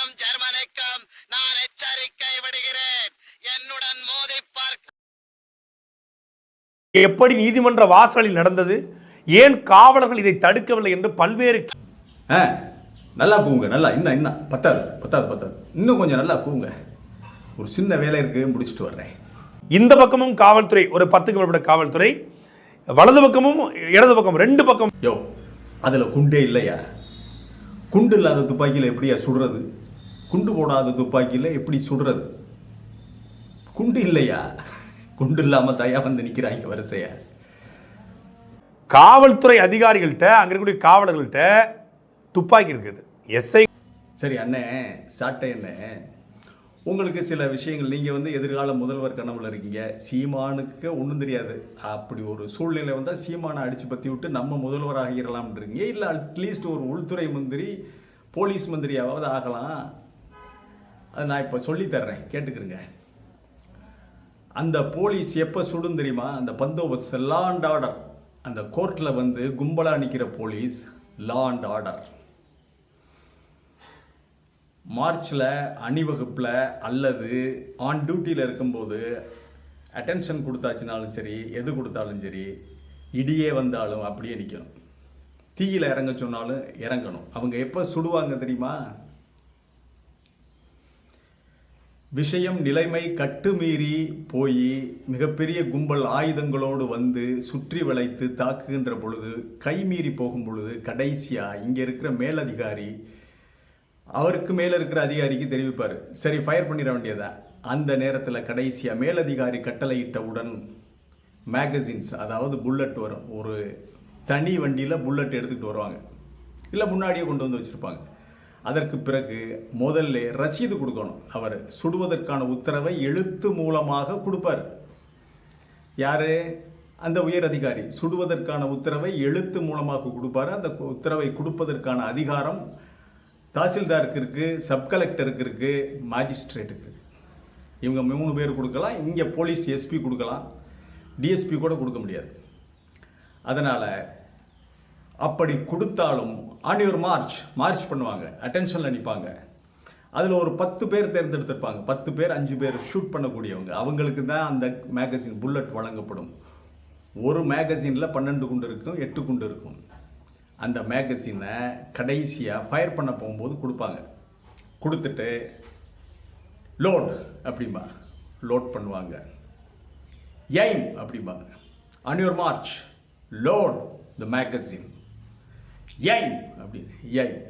பிரிட்டனுக்கும் ஜெர்மனிக்கும் நான் எச்சரிக்கை விடுகிறேன். என்னுடன் மோதி பார்க்க எப்படி நீதிமன்ற வாசலில் நடந்தது, ஏன் காவலர்கள் இதை தடுக்கவில்லை என்று பல்வேறு நல்லா கூவுங்க, நல்லா இன்னும் பத்தாது பத்தாது பத்தாது, இன்னும் கொஞ்சம் நல்லா கூவுங்க. ஒரு சின்ன வேலை இருக்கு, முடிச்சுட்டு வர்றேன். இந்த பக்கமும் காவல்துறை, ஒரு 10க்கு மேற்பட்ட காவல்துறை, வலது பக்கமும் இடது பக்கம், ரெண்டு பக்கம். யோ, அதுல குண்டே இல்லையா? குண்டு இல்லாத துப்பாக்கியில எப்படியா சுடுறது? குண்டு போடாத துப்பாக்கியில எப்படி சுடுறது? குண்டு இல்லையா? குண்டு இல்லாம தயா வந்து நிக்கிறாங்க வரிசையா. காவல்துறை அதிகாரிகள்கிட்ட, அங்க இருக்கக்கூடிய காவலர்கள்ட்ட துப்பாக்கி இருக்குது. எஸ்ஐ சரி அண்ணே, சாட்டை அண்ணே, உங்களுக்கு சில விஷயங்கள், நீங்கள் வந்து எதிர்கால முதல்வர் கனவுல இருக்கீங்க. சீமானுக்கு ஒன்றும் தெரியாது. அப்படி ஒரு சூழ்நிலை வந்தால் சீமானை அடித்து பற்றி விட்டு நம்ம முதல்வர் ஆகிடலாம்ன்றீங்க. இல்லை அட்லீஸ்ட் ஒரு உள்துறை மந்திரி, போலீஸ் மந்திரியாவது ஆகலாம். அது நான் இப்போ சொல்லித்தர்றேன், கேட்டுக்கிறேங்க. அந்த போலீஸ் எப்போ சுடும் தெரியுமா? அந்த பந்தோபஸ்த், லா அண்ட் ஆர்டர். அந்த கோர்ட்டில் வந்து கும்பலாக நிற்கிற போலீஸ், லா அண்ட் ஆர்டர். மார்ச்சில் அணிவகுப்பில் அல்லது ஆன் டியூட்டியில் இருக்கும்போது அட்டென்ஷன் கொடுத்தாச்சுனாலும் சரி, எது கொடுத்தாலும் சரி, இடியே வந்தாலும் அப்படியே நிற்கணும். தீயில் இறங்க சொன்னாலும் இறங்கணும். அவங்க எப்போ சுடுவாங்க தெரியுமா? விஷயம் நிலைமை கட்டுமீறி போய் மிகப்பெரிய கும்பல் ஆயுதங்களோடு வந்து சுற்றி வளைத்து தாக்குகின்ற பொழுது, கைமீறி போகும் பொழுது, கடைசியாக இங்கே இருக்கிற மேலதிகாரி அவருக்கு மேலே இருக்கிற அதிகாரிக்கு தெரிவிப்பார். சரி, ஃபயர் பண்ணிட வேண்டியதா. அந்த நேரத்தில் கடைசியாக மேலதிகாரி கட்டளையிட்டவுடன் மேகசின்ஸ், அதாவது புல்லட் வரும். ஒரு தனி வண்டியில் புல்லட் எடுத்துக்கிட்டு வருவாங்க, இல்லை முன்னாடியே கொண்டு வந்து வச்சுருப்பாங்க. அதற்கு பிறகு முதல்ல ரசீது கொடுக்கணும். அவர் சுடுவதற்கான உத்தரவை எழுத்து மூலமாக கொடுப்பார். யாரு? அந்த உயர் அதிகாரி சுடுவதற்கான உத்தரவை எழுத்து மூலமாக கொடுப்பார். அந்த உத்தரவை கொடுப்பதற்கான அதிகாரம் தாசில்தாருக்கு இருக்கு, சப் கலெக்டருக்கு இருக்கு, மேஜிஸ்ட்ரேட்டுக்கு இருக்கு. இவங்க 3 பேர் கொடுக்கலாம். இங்கே போலீஸ் எஸ்பி கொடுக்கலாம், டிஎஸ்பி கூட கொடுக்க முடியாது. அதனால அப்படி கொடுத்தாலும் ஆன் யுவர் மார்ச் பண்ணுவாங்க, அட்டென்ஷனில் நிற்பாங்க. அதில் ஒரு 10 பேர் தேர்ந்தெடுத்திருப்பாங்க. 10 பேர் 5 பேர் ஷூட் பண்ணக்கூடியவங்க. அவங்களுக்கு தான் அந்த மேகசின் புல்லட் வழங்கப்படும். ஒரு மேகசினில் 12 குண்டு இருக்கும், 8 குண்டு இருக்கும். அந்த மேகசினை கடைசியாக ஃபயர் பண்ண போகும்போது கொடுப்பாங்க. கொடுத்துட்டு லோட் அப்படிம்பா, லோட் பண்ணுவாங்க. எய்ம் அப்படிம்பாங்க. On your March, load the magazine, aim அப்படின்னு. எய்ம்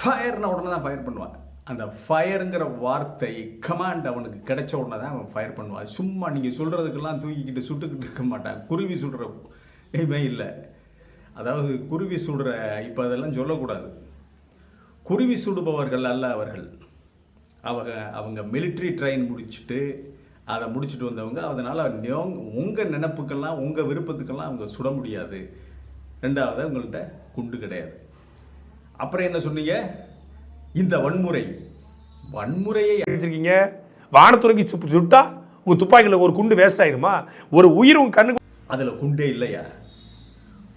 ஃபயர்ன உடனே தான் ஃபயர் பண்ணுவாங்க. அந்த ஃபயருங்கிற வார்த்தை கமாண்ட் அவனுக்கு கிடைச்ச உடனே தான் அவன் ஃபயர் பண்ணுவான். சும்மா நீங்கள் சொல்கிறதுக்கெல்லாம் தூக்கிக்கிட்டு சுட்டுக்கிட்டு இருக்க மாட்டான். குருவி சுடுற எதுவுமே இல்லை. அதாவது குருவி சுடுற, இப்போ அதெல்லாம் சொல்லக்கூடாது. குருவி சுடுபவர்கள் அல்ல அவர்கள். அவங்க மிலிட்ரி ட்ரெயின் முடிச்சுட்டு அதை முடிச்சுட்டு வந்தவங்க. அதனால் உங்கள் நினைப்புக்கெல்லாம், உங்கள் விருப்பத்துக்கெல்லாம் அவங்க சுட முடியாது. ரெண்டாவது, உங்கள்கிட்ட குண்டு கிடையாது. அப்புறம் என்ன சொன்னீங்க? இந்த வன்முறையை வச்சிருக்கீங்க. வானத்துறைக்கு சுட்டா உங்கள் துப்பாக்கியில் ஒரு குண்டு வேஸ்ட் ஆயிருமா? ஒரு உயிர் உங்கள் கண்ணுக்கு. அதில் குண்டே இல்லையா?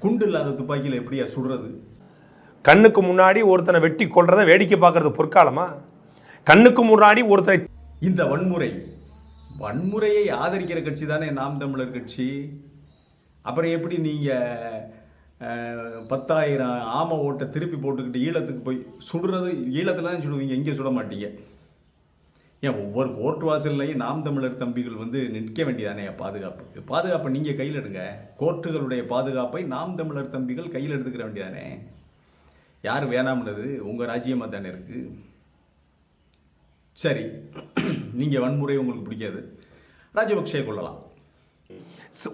குண்டு இல்லாத துப்பாக்கியில் எப்படியா சுடுறது? கண்ணுக்கு முன்னாடி ஒருத்தனை வெட்டி கொள்றதை வேடிக்கை பார்க்கறது பொற்காலமா? கண்ணுக்கு முன்னாடி ஒருத்தனை. இந்த வன்முறையை ஆதரிக்கிற கட்சி தானே நாம் தமிழர் கட்சி. அப்புறம் எப்படி நீங்கள் 10,000 ஆம ஓட்டை திருப்பி போட்டுக்கிட்டு ஈழத்துக்கு போய் சுடுறது? ஈழத்தில் தான் சுடுவீங்க, இங்கே சுட மாட்டீங்க. ஏன் ஒவ்வொரு கோர்ட் வாசல்லையும் நாம் தமிழர் தம்பிகள் வந்து நிற்க வேண்டியதானே பாதுகாப்பை நீங்கள் கையில் எடுங்க. கோர்ட்டுகளுடைய பாதுகாப்பை நாம் தமிழர் தம்பிகள் கையில் எடுத்துக்கிற வேண்டியதானே. யார் வேணாம்னது? உங்கள் ராஜ்யமாக தானே இருக்குது. சரி, நீங்கள் வன்முறை உங்களுக்கு பிடிக்காது, ராஜபக்சே கொள்ளலாம்.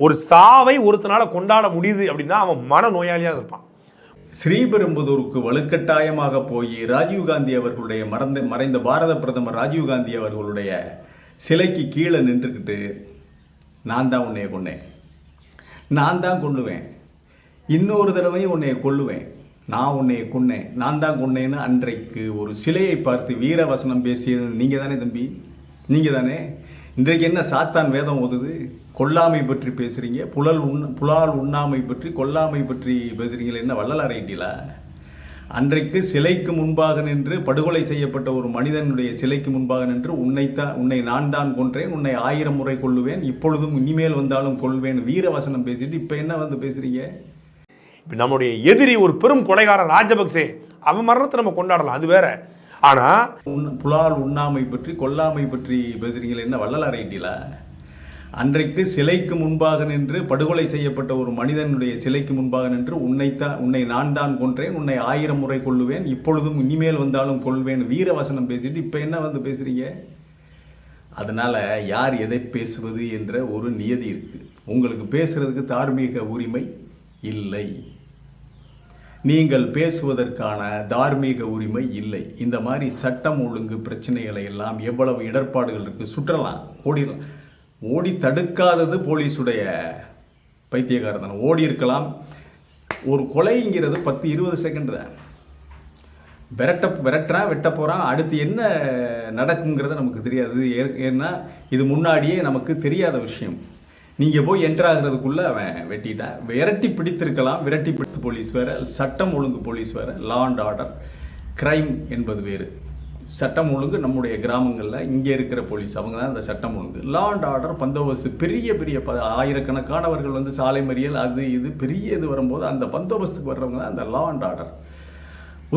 ஒரு சாவை ஒருத்தனால கொண்டாட முடியுது அப்படின்னா அவன் மன நோயாளியாக இருப்பான். ஸ்ரீபெரும்புதூருக்கு வலுக்கட்டாயமாக போய் ராஜீவ்காந்தி அவர்களுடைய மறைந்த பாரத பிரதமர் ராஜீவ்காந்தி அவர்களுடைய சிலைக்கு கீழே நின்றுக்கிட்டு, நான் தான் உன்னைய கொன்னேன், நான் தான் கொல்லுவேன், இன்னொரு தடவையும் உன்னைய கொல்லுவேன், நான் உன்னைய கொன்னேன், நான் தான் கொன்னேன்னு அன்றைக்கு ஒரு சிலையை பார்த்து வீரவசனம் பேசியது நீங்கள் தானே தம்பி? நீங்கள் தானே. இன்றைக்கு என்ன சாத்தான் வேதம் ஓதுது? கொல்லாமை பற்றி பேசுறீங்க, புலால் உண்ணாமை பற்றி, கொல்லாமை பற்றி பேசுறீங்களே. என்ன வள்ளலார் ஐட்டிலா? அன்றைக்கு சிலைக்கு முன்பாக நின்று படுகொலை செய்யப்பட்ட ஒரு மனிதனுடைய சிலைக்கு முன்பாக நின்று உன்னை நான் தான் கொன்றேன், உன்னை 1000 முறை கொல்லுவேன், இப்பொழுதும் இனிமேல் வந்தாலும் கொல்வேன் வீரவசனம் பேசிட்டு இப்ப என்ன வந்து பேசுறீங்க? இப்போ நம்முடைய எதிரி ஒரு பெரும் கொலைகாரன் ராஜபக்சே, அவன் மரணத்தை நம்ம கொண்டாடலாம், அது வேற. ஆனா புலால் உண்ணாமை பற்றி கொல்லாமை பற்றி பேசுறீங்களே, என்ன வள்ளலார் ஐட்டிலா? அன்றைக்கு சிலைக்கு முன்பாக நின்று படுகொலை செய்யப்பட்ட ஒரு மனிதனுடைய சிலைக்கு முன்பாக நின்று உன்னை நான் தான் கொன்றேன், உன்னை 1000 முறை கொல்லுவேன், இப்பொழுதும் இனிமேல் வந்தாலும் கொல்வேன் வீரவசனம் பேசிட்டு இப்ப என்ன வந்து பேசுறீங்க? அதனால யார் எதை பேசுவது என்ற ஒரு நியதி இருக்கு. உங்களுக்கு பேசுறதுக்கு தார்மீக உரிமை இல்லை, நீங்கள் பேசுவதற்கான தார்மீக உரிமை இல்லை. இந்த மாதிரி சட்டம் ஒழுங்கு பிரச்சனைகளை எல்லாம் எவ்வளவு இடர்பாடுகள் இருக்கு, சுற்றலாம், ஓடிடலாம். ஓடி தடுக்காதது போலீஸுடைய பைத்தியக்காரத்தனம். ஓடி இருக்கலாம். ஒரு கொலைங்கிறது 10-20 செகண்ட் தான். விரட்டுறான், வெட்ட போறான், அடுத்து என்ன நடக்குங்கிறத நமக்கு தெரியாது. ஏன்னா இது முன்னாடியே நமக்கு தெரியாத விஷயம். நீங்க போய் என்டர் ஆகுறதுக்குள்ள அவன் வெட்டிட்டான். விரட்டி பிடித்திருக்கலாம், விரட்டி பிடித்து போலீஸ் வேற, சட்டம் ஒழுங்கு போலீஸ் வேற, லா அண்ட் ஆர்டர், கிரைம் என்பது வேறு. சட்டம் ஒழுங்கு நம்முடைய கிராமங்களில் இங்கே இருக்கிற போலீஸ் அவங்க தான் அந்த சட்டம் ஒழுங்கு. லா அண்ட் ஆர்டர் பந்தோபஸ்து பெரிய பெரிய ஆயிரக்கணக்கானவர்கள் வந்து சாலை மறியல் அது இது பெரிய இது வரும்போது அந்த பந்தோபஸ்துக்கு வர்றவங்க தான் அந்த லா அண்ட் ஆர்டர்.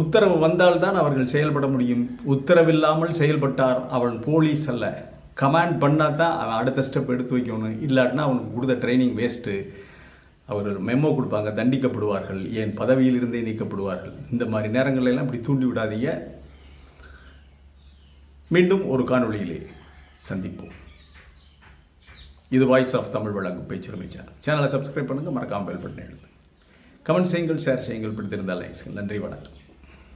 உத்தரவு வந்தால்தான் அவர்கள் செயல்பட முடியும். உத்தரவில்லாமல் செயல்பட்டார் அவன் போலீஸ் அல்ல. கமாண்ட் பண்ணால் தான் அவன் அடுத்த ஸ்டெப் எடுத்து வைக்கணும். இல்லாட்டினா அவனுக்கு கொடுத்த ட்ரைனிங் வேஸ்ட்டு. அவர்கள் மெமோ கொடுப்பாங்க, தண்டிக்கப்படுவார்கள், ஏன் பதவியிலிருந்தே நீக்கப்படுவார்கள். இந்த மாதிரி நேரங்களெல்லாம் இப்படி தூண்டி விடாதீங்க. மீண்டும் ஒரு காணொளியிலே சந்திப்போம். இது வாய்ஸ் ஆஃப் தமிழ் வழங்கும் பேச்சுரிமை சேனலை சப்ஸ்கிரைப் பண்ணுங்க, மறக்காம பெல் பட்டன் எழுதுங்க, கமெண்ட் செய்யுங்கள், ஷேர் செய்யுங்கள், பிடித்திருந்தால் லைக்ஸ். நன்றி, வணக்கம்.